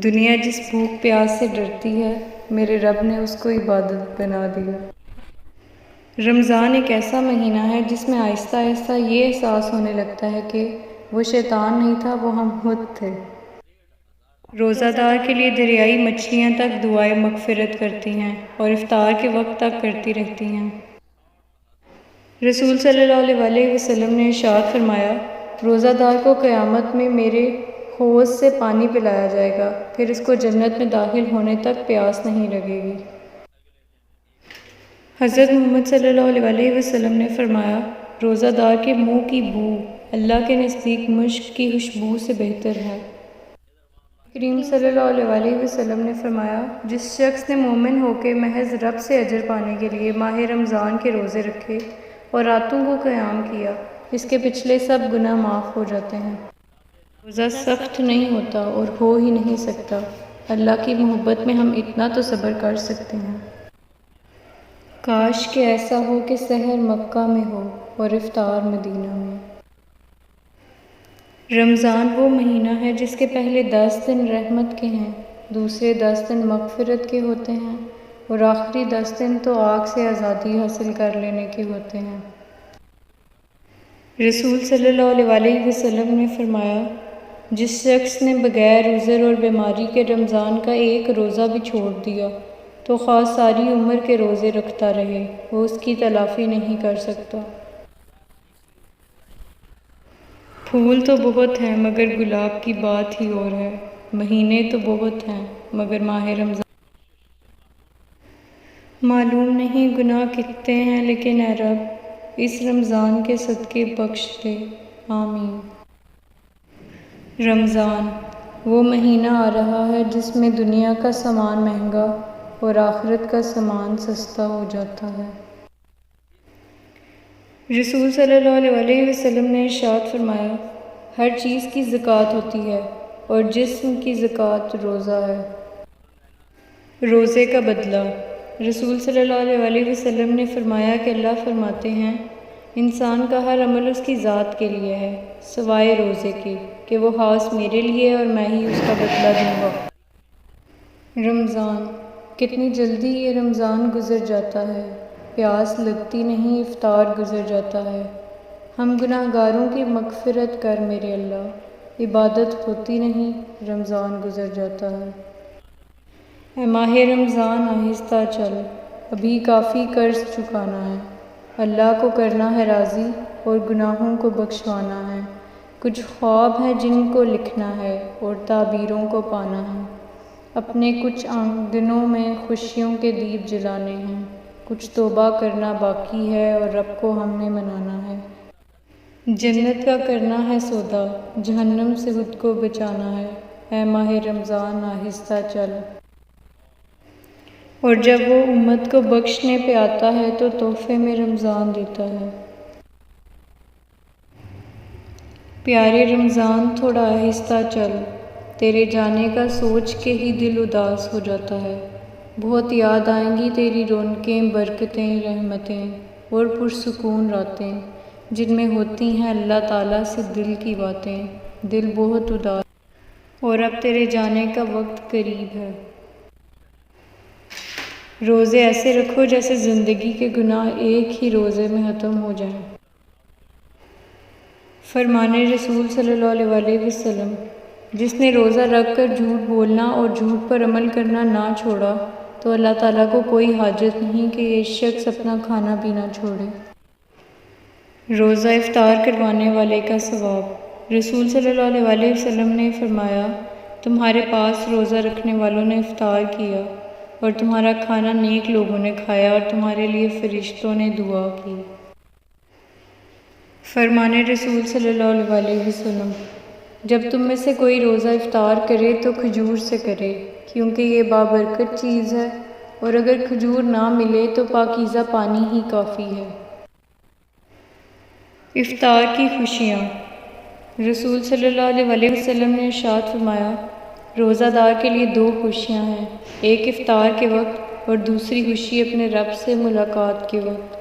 دنیا جس بھوک پیاس سے ڈرتی ہے، میرے رب نے اس کو عبادت بنا دیا۔ رمضان ایک ایسا مہینہ ہے جس میں آہستہ آہستہ یہ احساس ہونے لگتا ہے کہ وہ شیطان نہیں تھا، وہ ہم خود تھے۔ روزہ دار کے لیے دریائی مچھلیاں تک دعائے مغفرت کرتی ہیں اور افطار کے وقت تک کرتی رہتی ہیں۔ رسول صلی اللہ علیہ وسلم نے ارشاد فرمایا، روزہ دار کو قیامت میں میرے حوض سے پانی پلایا جائے گا، پھر اس کو جنت میں داخل ہونے تک پیاس نہیں لگے گی۔ حضرت محمد صلی اللہ علیہ وسلم نے فرمایا، روزہ دار کے منہ کی بو اللہ کے نزدیک مشک کی خوشبو سے بہتر ہے۔ کریم صلی اللہ علیہ وسلم نے فرمایا، جس شخص نے مومن ہو کے محض رب سے اجر پانے کے لیے ماہ رمضان کے روزے رکھے اور راتوں کو قیام کیا، اس کے پچھلے سب گناہ معاف ہو جاتے ہیں۔ روزہ سخت نہیں ہوتا اور ہو ہی نہیں سکتا۔ اللہ کی محبت میں ہم اتنا تو صبر کر سکتے ہیں۔ کاش کہ ایسا ہو کہ سحر مکہ میں ہو اور افطار مدینہ میں۔ رمضان وہ مہینہ ہے جس کے پہلے 10 دن رحمت کے ہیں، دوسرے 10 دن مغفرت کے ہوتے ہیں اور آخری 10 دن تو آگ سے آزادی حاصل کر لینے کے ہوتے ہیں۔ رسول صلی اللہ علیہ وسلم نے فرمایا، جس شخص نے بغیر عذر اور بیماری کے رمضان کا ایک روزہ بھی چھوڑ دیا تو خواہ ساری عمر کے روزے رکھتا رہے، وہ اس کی تلافی نہیں کر سکتا۔ پھول تو بہت ہیں مگر گلاب کی بات ہی اور ہے، مہینے تو بہت ہیں مگر ماہ رمضان۔ معلوم نہیں گناہ کتنے ہیں لیکن اے رب اس رمضان کے صدقے بخش دے، آمین۔ رمضان وہ مہینہ آ رہا ہے جس میں دنیا کا سامان مہنگا اور آخرت کا سامان سستا ہو جاتا ہے۔ رسول صلی اللہ علیہ وسلم نے ارشاد فرمایا، ہر چیز کی زکوٰۃ ہوتی ہے اور جسم کی زکوٰۃ روزہ ہے۔ روزے کا بدلہ۔ رسول صلی اللہ علیہ وسلم نے فرمایا کہ اللہ فرماتے ہیں، انسان کا ہر عمل اس کی ذات کے لیے ہے سوائے روزے کے کہ وہ خاص میرے لیے اور میں ہی اس کا بدلہ دوں گا۔ رمضان کتنی جلدی یہ رمضان گزر جاتا ہے، پیاس لگتی نہیں افطار گزر جاتا ہے۔ ہم گناہ گاروں کی مغفرت کر میرے اللہ، عبادت ہوتی نہیں رمضان گزر جاتا ہے۔ اے ماہ رمضان آہستہ چل، ابھی کافی قرض چکانا ہے، اللہ کو کرنا ہے راضی اور گناہوں کو بخشوانا ہے۔ کچھ خواب ہیں جن کو لکھنا ہے اور تعبیروں کو پانا ہے۔ اپنے کچھ دنوں میں خوشیوں کے دیپ جلانے ہیں، کچھ توبہ کرنا باقی ہے اور رب کو ہم نے منانا ہے۔ جنت کا کرنا ہے سودا، جہنم سے خود کو بچانا ہے، اے ماہ رمضان آہستہ چل۔ اور جب وہ امت کو بخشنے پہ آتا ہے تو تحفے میں رمضان دیتا ہے۔ پیارے رمضان تھوڑا آہستہ چل، تیرے جانے کا سوچ کے ہی دل اداس ہو جاتا ہے۔ بہت یاد آئیں گی تیری رونقیں، برکتیں، رحمتیں اور پرسکون راتیں، جن میں ہوتی ہیں اللہ تعالیٰ سے دل کی باتیں۔ دل بہت اداس اور اب تیرے جانے کا وقت قریب ہے۔ روزے ایسے رکھو جیسے زندگی کے گناہ ایک ہی روزے میں ختم ہو جائیں۔ فرمان رسول صلی اللہ علیہ وسلم، جس نے روزہ رکھ کر جھوٹ بولنا اور جھوٹ پر عمل کرنا نہ چھوڑا تو اللہ تعالیٰ کو کوئی حاجت نہیں کہ یہ شخص اپنا کھانا پینا چھوڑے۔ روزہ افطار کروانے والے کا ثواب۔ رسول صلی اللہ علیہ وسلم نے فرمایا، تمہارے پاس روزہ رکھنے والوں نے افطار کیا اور تمہارا کھانا نیک لوگوں نے کھایا اور تمہارے لیے فرشتوں نے دعا کی۔ فرمان رسول صلی اللہ علیہ وسلم، جب تم میں سے کوئی روزہ افطار کرے تو کھجور سے کرے، کیونکہ یہ بابرکت چیز ہے، اور اگر کھجور نہ ملے تو پاکیزہ پانی ہی کافی ہے۔ افطار کی خوشیاں۔ رسول صلی اللہ علیہ وسلم نے ارشاد فرمایا، روزہ دار کے لیے 2 خوشیاں ہیں، ایک افطار کے وقت اور دوسری خوشی اپنے رب سے ملاقات کے وقت۔